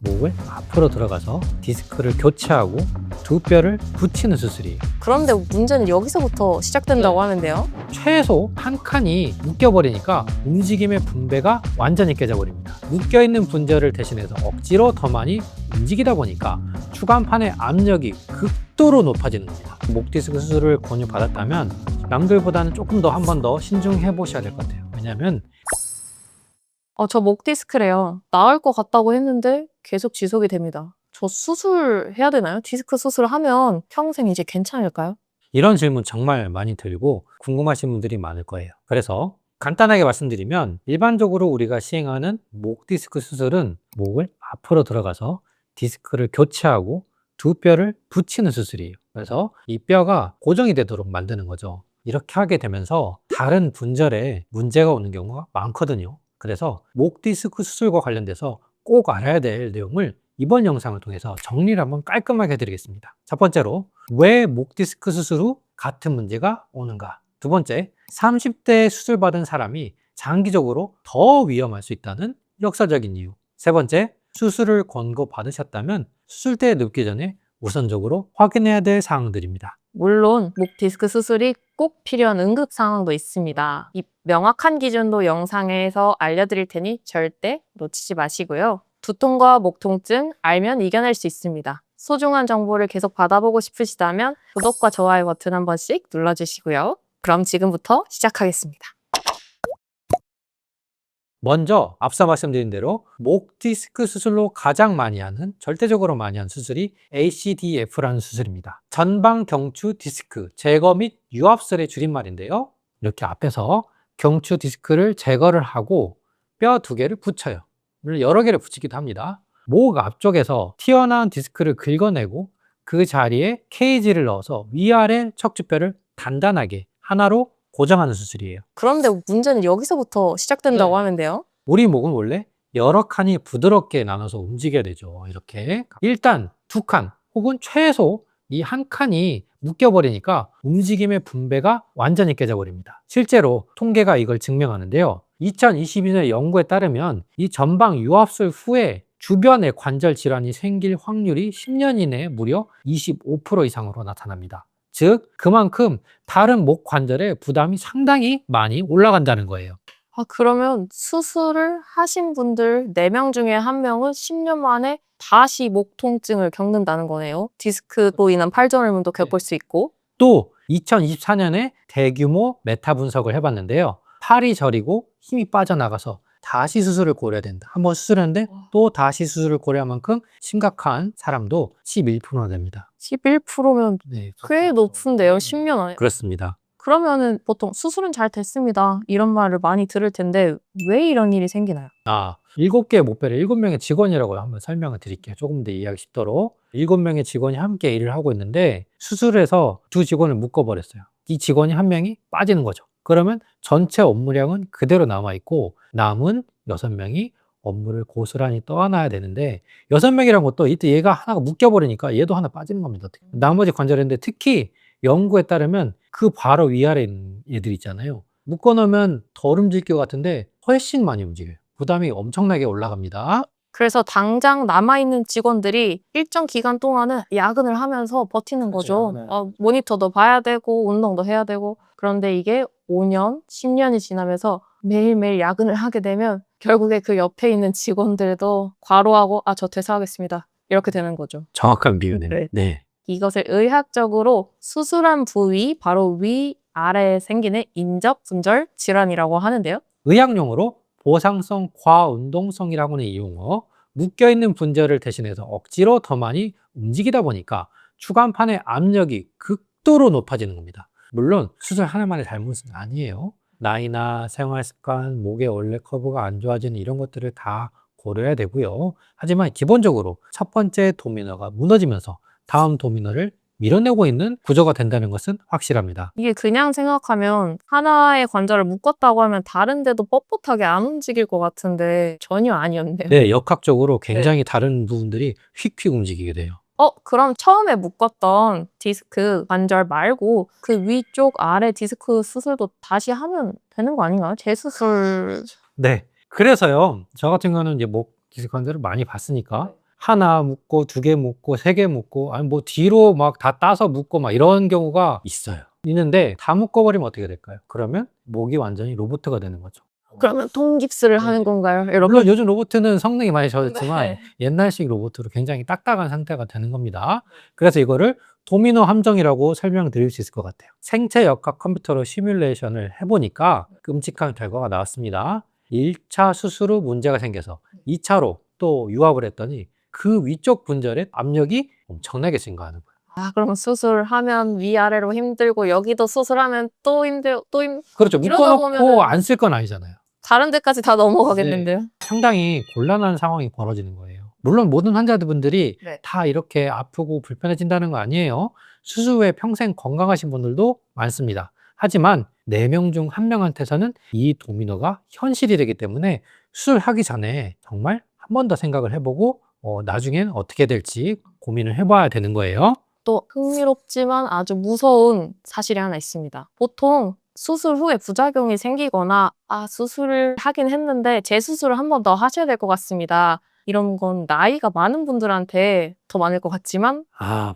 목을 앞으로 들어가서 디스크를 교체하고 두 뼈를 붙이는 수술이에요. 그런데 문제는 여기서부터 시작된다고 하는데요. 최소 한 칸이 묶여버리니까 움직임의 분배가 완전히 깨져버립니다. 묶여있는 분절을 대신해서 억지로 더 많이 움직이다 보니까 추간판의 압력이 극도로 높아지는 겁니다. 목 디스크 수술을 권유받았다면 남들보다는 조금 더 한 번 더 신중해 보셔야 될 것 같아요. 왜냐하면 저 목 디스크래요. 나을 것 같다고 했는데 계속 지속이 됩니다. 저 수술해야 되나요? 디스크 수술하면 평생 이제 괜찮을까요? 이런 질문 정말 많이 들고 궁금하신 분들이 많을 거예요. 그래서 간단하게 말씀드리면 일반적으로 우리가 시행하는 목 디스크 수술은 목을 앞으로 들어가서 디스크를 교체하고 두 뼈를 붙이는 수술이에요. 그래서 이 뼈가 고정이 되도록 만드는 거죠. 이렇게 하게 되면서 다른 분절에 문제가 오는 경우가 많거든요. 그래서 목 디스크 수술과 관련돼서 꼭 알아야 될 내용을 이번 영상을 통해서 정리를 한번 깔끔하게 해드리겠습니다. 첫 번째로, 왜 목 디스크 수술 후 같은 문제가 오는가? 두 번째, 30대에 수술받은 사람이 장기적으로 더 위험할 수 있다는 역사적인 이유. 세 번째, 수술을 권고받으셨다면 수술 때 눕기 전에 우선적으로 확인해야 될 사항들입니다. 물론 목 디스크 수술이 꼭 필요한 응급 상황도 있습니다. 이 명확한 기준도 영상에서 알려드릴 테니 절대 놓치지 마시고요. 두통과 목 통증 알면 이겨낼 수 있습니다. 소중한 정보를 계속 받아보고 싶으시다면 구독과 좋아요 버튼 한 번씩 눌러주시고요. 그럼 지금부터 시작하겠습니다. 먼저 앞서 말씀드린 대로 목 디스크 수술로 가장 많이 하는, 절대적으로 많이 하는 수술이 ACDF라는 수술입니다. 전방 경추 디스크 제거 및 유압술의 줄임말인데요. 이렇게 앞에서 경추 디스크를 제거를 하고 뼈 두 개를 붙여요. 물론 여러 개를 붙이기도 합니다. 목 앞쪽에서 튀어나온 디스크를 긁어내고 그 자리에 케이지를 넣어서 위아래 척추뼈를 단단하게 하나로 고정하는 수술이에요. 그런데 문제는 여기서부터 시작된다고 하는데요. 우리 목은 원래 여러 칸이 부드럽게 나눠서 움직여야 되죠. 이렇게 일단 두 칸 혹은 최소 이 한 칸이 묶여버리니까 움직임의 분배가 완전히 깨져버립니다. 실제로 통계가 이걸 증명하는데요. 2022년의 연구에 따르면 이 전방 유압술 후에 주변에 관절 질환이 생길 확률이 10년 이내에 무려 25% 이상으로 나타납니다. 즉 그만큼 다른 목 관절에 부담이 상당히 많이 올라간다는 거예요. 그러면 수술을 하신 분들 4명 중에 1명은 10년 만에 다시 목 통증을 겪는다는 거네요. 디스크로 인한 팔절염도 겪을 수 있고. 또 2024년에 대규모 메타 분석을 해봤는데요. 팔이 저리고 힘이 빠져나가서 다시 수술을 고려해야 된다. 한번 수술했는데 또 다시 수술을 고려할 만큼 심각한 사람도 11%나 됩니다. 11%면 네, 꽤 높은데요, 10년 안에. 그렇습니다. 그러면은 보통 수술은 잘 됐습니다. 이런 말을 많이 들을 텐데 왜 이런 일이 생기나요? 7개의 목표를 7명의 직원이라고 한번 설명을 드릴게요. 조금 더 이해하기 쉽도록. 7명의 직원이 함께 일을 하고 있는데 수술해서 두 직원을 묶어버렸어요. 이 직원이 한 명이 빠지는 거죠. 그러면 전체 업무량은 그대로 남아있고 남은 6명이 업무를 고스란히 떠안아야 되는데 6명이란 것도 이때 얘가 하나가 묶여버리니까 얘도 하나 빠지는 겁니다. 나머지 관절인데 특히 연구에 따르면 그 바로 위아래 있는 애들 있잖아요. 묶어놓으면 덜 움직일 것 같은데 훨씬 많이 움직여요. 부담이 엄청나게 올라갑니다. 그래서 당장 남아있는 직원들이 일정 기간 동안은 야근을 하면서 버티는 거죠. 모니터도 봐야 되고 운동도 해야 되고. 그런데 이게 5년, 10년이 지나면서 매일매일 야근을 하게 되면 결국에 그 옆에 있는 직원들도 과로하고 저 퇴사하겠습니다. 이렇게 되는 거죠. 정확한 비유네요. 네. 네. 이것을 의학적으로 수술한 부위 바로 위 아래에 생기는 인접 분절 질환이라고 하는데요. 의학용어로 보상성 과운동성이라고 하는 이 용어, 묶여있는 분절을 대신해서 억지로 더 많이 움직이다 보니까 추간판의 압력이 극도로 높아지는 겁니다. 물론 수술 하나만의 잘못은 아니에요. 나이나 생활습관, 목의 원래 커브가 안 좋아지는 이런 것들을 다 고려해야 되고요. 하지만 기본적으로 첫 번째 도미노가 무너지면서 다음 도미노를 밀어내고 있는 구조가 된다는 것은 확실합니다. 이게 그냥 생각하면 하나의 관절을 묶었다고 하면 다른 데도 뻣뻣하게 안 움직일 것 같은데 전혀 아니었네요. 네, 역학적으로 굉장히 다른 부분들이 휙휙 움직이게 돼요. 그럼 처음에 묶었던 디스크 관절 말고 그 위쪽 아래 디스크 수술도 다시 하면 되는 거 아닌가요? 재수술. 네. 그래서요, 저 같은 경우는 이제 목 디스크 관절을 많이 봤으니까 하나 묶고 2개 묶고 3개 묶고 아니 뭐 뒤로 막 다 따서 묶고 막 이런 경우가 있어요. 있는데 다 묶어버리면 어떻게 될까요? 그러면 목이 완전히 로봇가 되는 거죠. 그러면 통깁스를 하는 건가요? 물론 이렇게? 요즘 로봇은 성능이 많이 좋아졌지만 네. 옛날식 로봇으로 굉장히 딱딱한 상태가 되는 겁니다. 그래서 이거를 도미노 함정이라고 설명드릴 수 있을 것 같아요. 생체 역학 컴퓨터로 시뮬레이션을 해보니까 끔찍한 결과가 나왔습니다. 1차 수술 후 문제가 생겨서 2차로 또 유압을 했더니 그 위쪽 분절에 압력이 엄청나게 증가하는 거예요. 아, 그러면 수술하면 위아래로 힘들고 여기도 수술하면 그렇죠. 이러다 묶어놓고 보면은 안 쓸 건 아니잖아요. 다른 데까지 다 넘어가겠는데요? 상당히 곤란한 상황이 벌어지는 거예요. 물론 모든 환자분들이 네. 다 이렇게 아프고 불편해진다는 거 아니에요. 수술 후에 평생 건강하신 분들도 많습니다. 하지만 4명 중 1명한테서는 이 도미노가 현실이 되기 때문에 수술하기 전에 정말 한 번 더 생각을 해보고 나중엔 어떻게 될지 고민을 해봐야 되는 거예요. 또 흥미롭지만 아주 무서운 사실이 하나 있습니다. 보통 수술 후에 부작용이 생기거나 수술을 하긴 했는데 재수술을 한 번 더 하셔야 될 것 같습니다. 이런 건 나이가 많은 분들한테 더 많을 것 같지만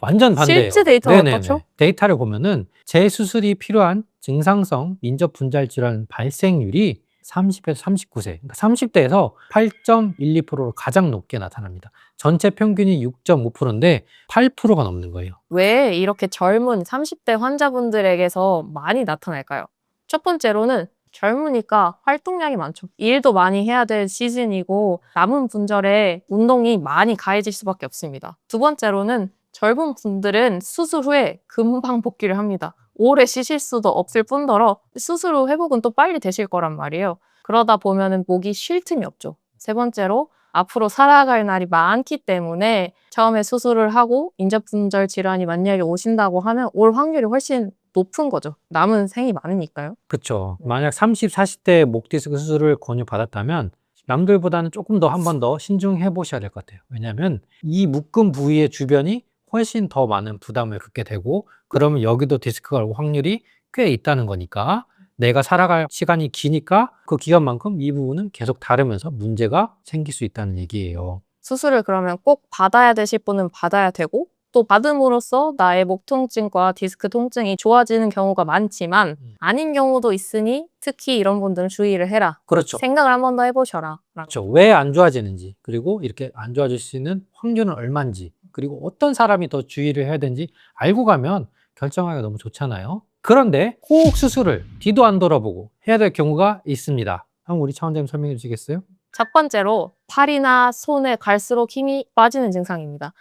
완전 반대예요. 실제 데이터는 네네네. 어떻죠? 데이터를 보면은 재수술이 필요한 증상성 인접 분절 질환 발생률이 30에서 39세, 그러니까 30대에서 8.12%로 가장 높게 나타납니다. 전체 평균이 6.5%인데 8%가 넘는 거예요. 왜 이렇게 젊은 30대 환자분들에게서 많이 나타날까요? 첫 번째로는 젊으니까 활동량이 많죠. 일도 많이 해야 될 시즌이고 남은 분절에 운동이 많이 가해질 수밖에 없습니다. 두 번째로는 젊은 분들은 수술 후에 금방 복귀를 합니다. 오래 쉬실 수도 없을 뿐더러 수술 후 회복은 또 빨리 되실 거란 말이에요. 그러다 보면은 목이 쉴 틈이 없죠. 세 번째로 앞으로 살아갈 날이 많기 때문에 처음에 수술을 하고 인접분절 질환이 만약에 오신다고 하면 올 확률이 훨씬 높은 거죠. 남은 생이 많으니까요. 그렇죠. 만약 30, 40대 목 디스크 수술을 권유받았다면 남들보다는 조금 더 한 번 더 신중해 보셔야 될 것 같아요. 왜냐하면 이 묶은 부위의 주변이 훨씬 더 많은 부담을 갖게 되고 그러면 여기도 디스크가 올 확률이 꽤 있다는 거니까 내가 살아갈 시간이 기니까 그 기간만큼 이 부분은 계속 다르면서 문제가 생길 수 있다는 얘기예요. 수술을 그러면 꼭 받아야 되실 분은 받아야 되고 또 받음으로써 나의 목 통증과 디스크 통증이 좋아지는 경우가 많지만 아닌 경우도 있으니 특히 이런 분들은 주의를 해라. 그렇죠. 생각을 한 번 더 해보셔라. 그렇죠. 왜 안 좋아지는지, 그리고 이렇게 안 좋아질 수 있는 확률은 얼마인지, 그리고 어떤 사람이 더 주의를 해야 되는지 알고 가면 결정하기가 너무 좋잖아요. 그런데 꼭 수술을 뒤도 안 돌아보고 해야 될 경우가 있습니다. 한번 우리 차원장님 설명해 주시겠어요? 첫 번째로 팔이나 손에 갈수록 힘이 빠지는 증상입니다.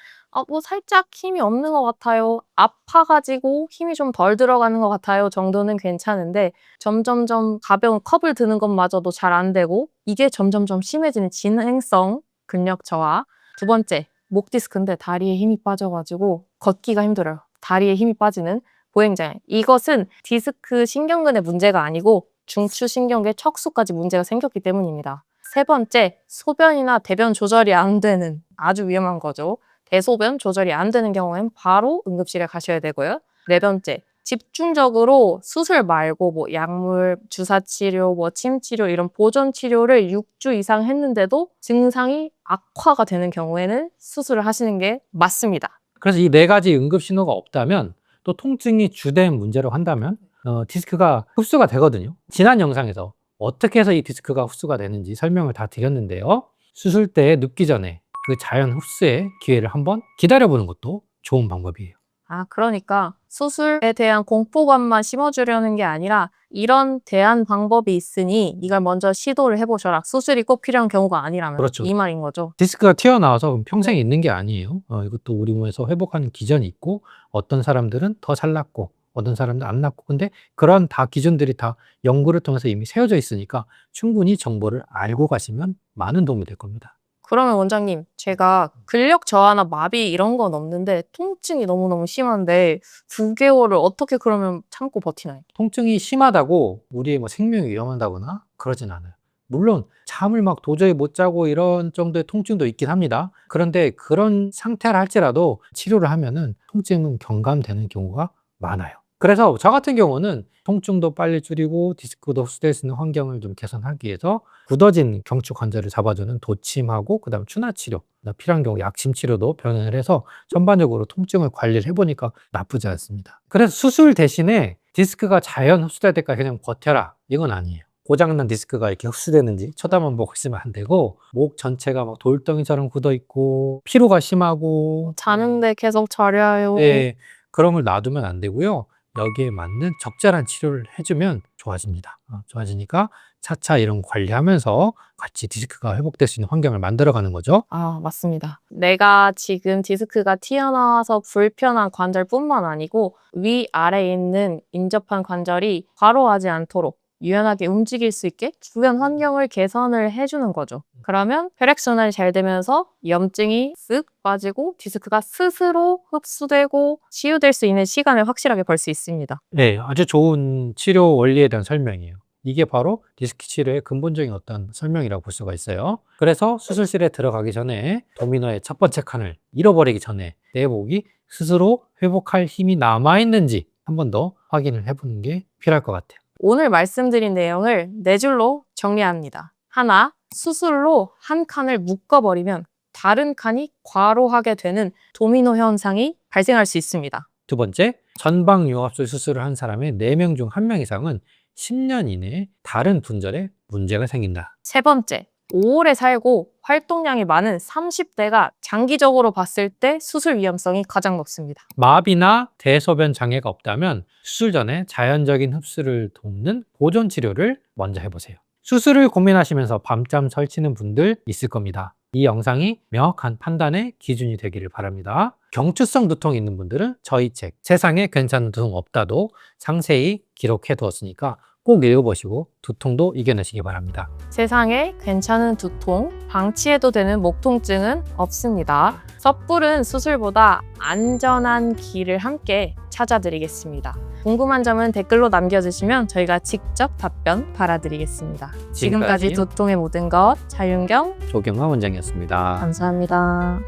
뭐 살짝 힘이 없는 것 같아요. 아파가지고 힘이 좀 덜 들어가는 것 같아요. 정도는 괜찮은데 점점점 가벼운 컵을 드는 것마저도 잘 안 되고 이게 점점점 심해지는 진행성 근력 저하. 두 번째, 목 디스크인데 다리에 힘이 빠져가지고 걷기가 힘들어요. 다리에 힘이 빠지는 보행장애. 이것은 디스크 신경근의 문제가 아니고 중추신경계 척수까지 문제가 생겼기 때문입니다. 세 번째, 소변이나 대변 조절이 안 되는 아주 위험한 거죠. 대소변 조절이 안 되는 경우엔 바로 응급실에 가셔야 되고요. 네 번째, 집중적으로 수술 말고 뭐 약물, 주사 치료, 뭐 침 치료 이런 보존 치료를 6주 이상 했는데도 증상이 악화가 되는 경우에는 수술을 하시는 게 맞습니다. 그래서 이 4가지 응급 신호가 없다면 또 통증이 주된 문제로 한다면 디스크가 흡수가 되거든요. 지난 영상에서 어떻게 해서 이 디스크가 흡수가 되는지 설명을 다 드렸는데요. 수술 때 눕기 전에 그 자연 흡수의 기회를 한번 기다려보는 것도 좋은 방법이에요. 그러니까 수술에 대한 공포감만 심어주려는 게 아니라 이런 대안 방법이 있으니 이걸 먼저 시도를 해보셔라. 수술이 꼭 필요한 경우가 아니라면. 그렇죠. 이 말인 거죠. 디스크가 튀어나와서 그럼 평생 있는 게 아니에요. 이것도 우리 몸에서 회복하는 기전이 있고 어떤 사람들은 더 잘 낫고 어떤 사람들은 안 낫고 근데 그런 다 기준들이 다 연구를 통해서 이미 세워져 있으니까 충분히 정보를 알고 가시면 많은 도움이 될 겁니다. 그러면 원장님, 제가 근력 저하나 마비 이런 건 없는데 통증이 너무너무 심한데 9개월을 어떻게 그러면 참고 버티나요? 통증이 심하다고 우리의 뭐 생명이 위험하다거나 그러진 않아요. 물론 잠을 막 도저히 못 자고 이런 정도의 통증도 있긴 합니다. 그런데 그런 상태라 할지라도 치료를 하면은 통증은 경감되는 경우가 많아요. 그래서 저 같은 경우는 통증도 빨리 줄이고 디스크도 흡수될 수 있는 환경을 좀 개선하기 위해서 굳어진 경추 관절을 잡아주는 도침하고 그다음 추나 치료 필요한 경우 약침 치료도 병행을 해서 전반적으로 통증을 관리를 해보니까 나쁘지 않습니다. 그래서 수술 대신에 디스크가 자연 흡수될 때까지 그냥 버텨라, 이건 아니에요. 고장난 디스크가 이렇게 흡수되는지 쳐다만 보고 있으면 안 되고, 목 전체가 막 돌덩이처럼 굳어 있고 피로가 심하고 자는데 계속 저려요. 네, 그런 걸 놔두면 안 되고요. 여기에 맞는 적절한 치료를 해주면 좋아집니다. 좋아지니까 차차 이런 거 관리하면서 같이 디스크가 회복될 수 있는 환경을 만들어가는 거죠. 아, 맞습니다. 내가 지금 디스크가 튀어나와서 불편한 관절뿐만 아니고 위아래에 있는 인접한 관절이 과로하지 않도록 유연하게 움직일 수 있게 주변 환경을 개선을 해주는 거죠. 그러면 혈액순환이 잘 되면서 염증이 쓱 빠지고 디스크가 스스로 흡수되고 치유될 수 있는 시간을 확실하게 벌 수 있습니다. 네, 아주 좋은 치료 원리에 대한 설명이에요. 이게 바로 디스크 치료의 근본적인 어떤 설명이라고 볼 수가 있어요. 그래서 수술실에 들어가기 전에 도미노의 첫 번째 칸을 잃어버리기 전에 내 목이 스스로 회복할 힘이 남아있는지 한 번 더 확인을 해보는 게 필요할 것 같아요. 오늘 말씀드린 내용을 네 줄로 정리합니다. 하나, 수술로 한 칸을 묶어버리면 다른 칸이 과로하게 되는 도미노 현상이 발생할 수 있습니다. 두 번째, 전방융합술 수술을 한 사람의 4명 중 1명 이상은 10년 이내에 다른 분절에 문제가 생긴다. 세 번째, 오래 살고 활동량이 많은 30대가 장기적으로 봤을 때 수술 위험성이 가장 높습니다. 마비나 대소변 장애가 없다면 수술 전에 자연적인 흡수를 돕는 보존 치료를 먼저 해보세요. 수술을 고민하시면서 밤잠 설치는 분들 있을 겁니다. 이 영상이 명확한 판단의 기준이 되기를 바랍니다. 경추성 두통이 있는 분들은 저희 책 세상에 괜찮은 두통 없다도 상세히 기록해 두었으니까 꼭 읽어보시고 두통도 이겨내시기 바랍니다. 세상에 괜찮은 두통, 방치해도 되는 목 통증은 없습니다. 섣부른 수술보다 안전한 길을 함께 찾아드리겠습니다. 궁금한 점은 댓글로 남겨주시면 저희가 직접 답변 달아드리겠습니다. 지금까지 두통의 모든 것, 자윤경 조경화 원장이었습니다. 감사합니다.